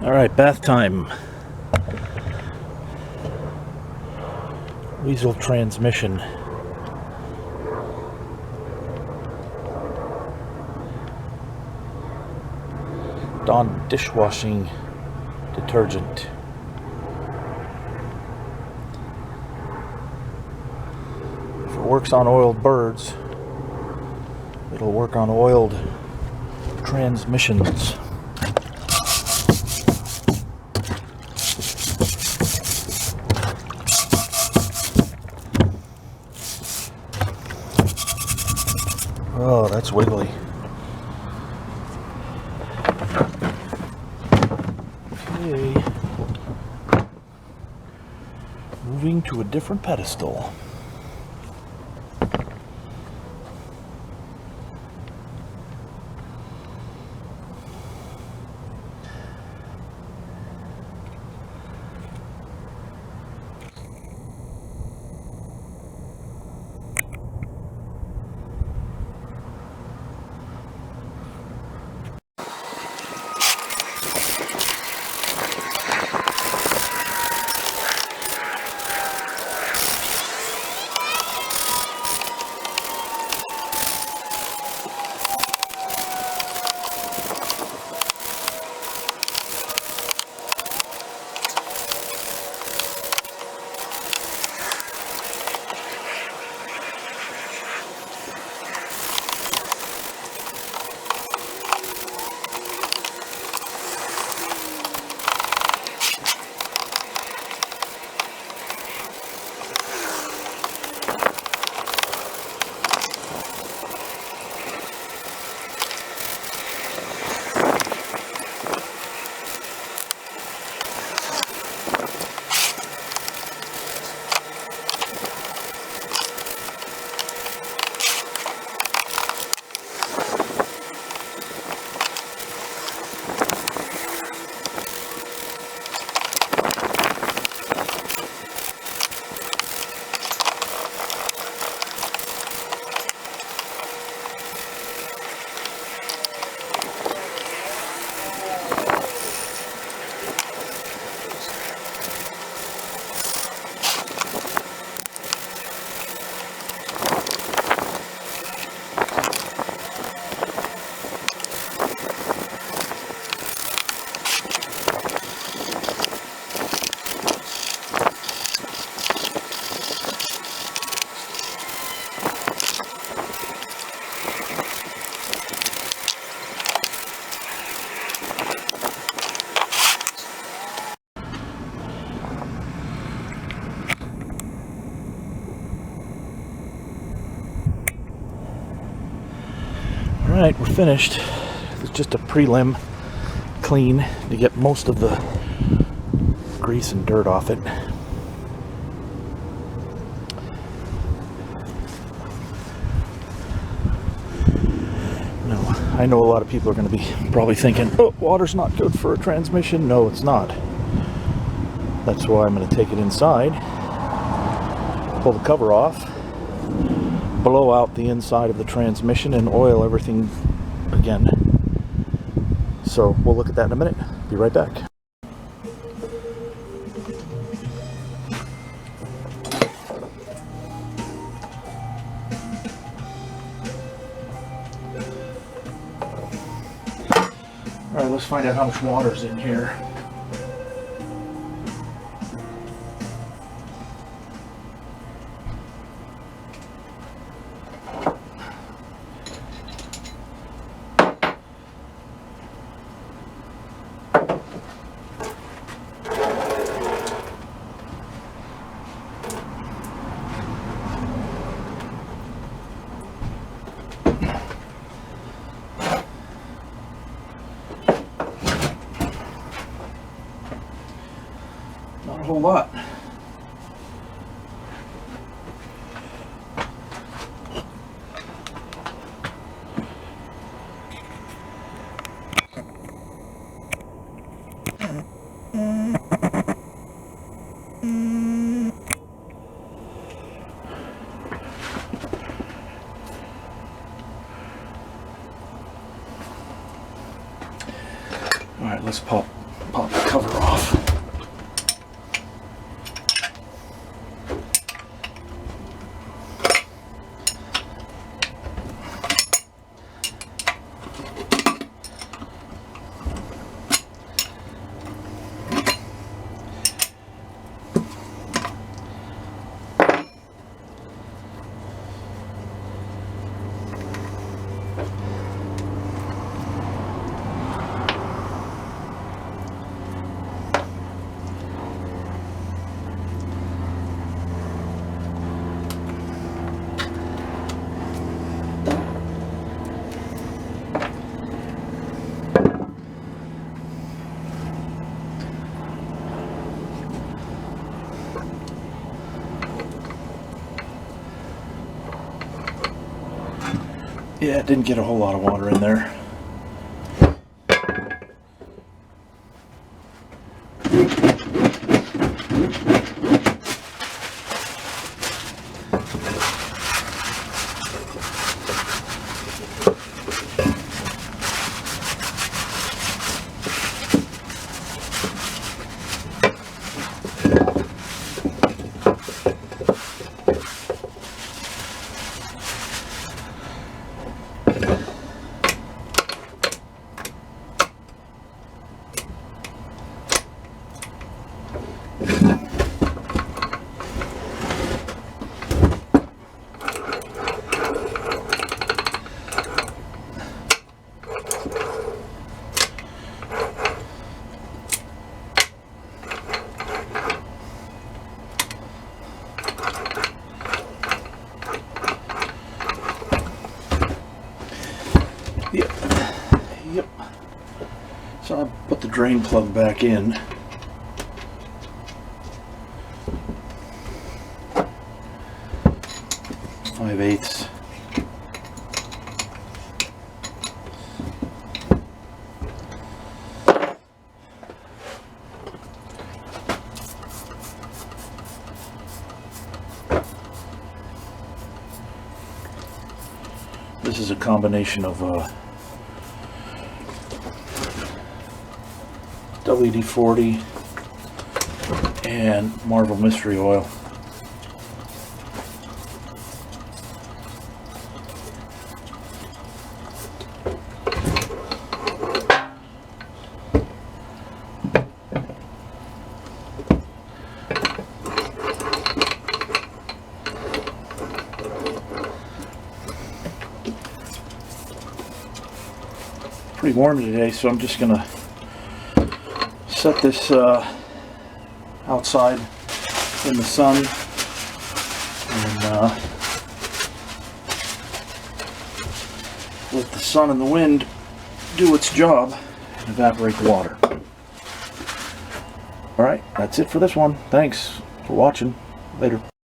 All right, bath time. Weasel transmission. Dawn dishwashing detergent. If it works on oiled birds, it'll work on oiled transmissions. Oh, that's wiggly. Okay. Moving to a different pedestal. Alright, we're finished. It's just a prelim clean to get most of the grease and dirt off it. Now, I know a lot of people are going to be probably thinking, oh, water's not good for a transmission. No, it's not. That's why I'm going to take it inside, pull the cover off, blow out the inside of the transmission and oil everything again. So we'll look at that in a minute. Be right back. All right, let's find out how much water's in here. Not a whole lot. All right, let's pop Pop the cover off. Yeah, it didn't get a whole lot of water in there. Yep. So I put the drain plug back in. Five-eighths. This is a combination of WD-40 and Marvel Mystery Oil. Pretty warm today, so I'm just gonna set this outside in the sun and let the sun and the wind do its job and evaporate the water. Alright, that's it for this one. Thanks for watching. Later.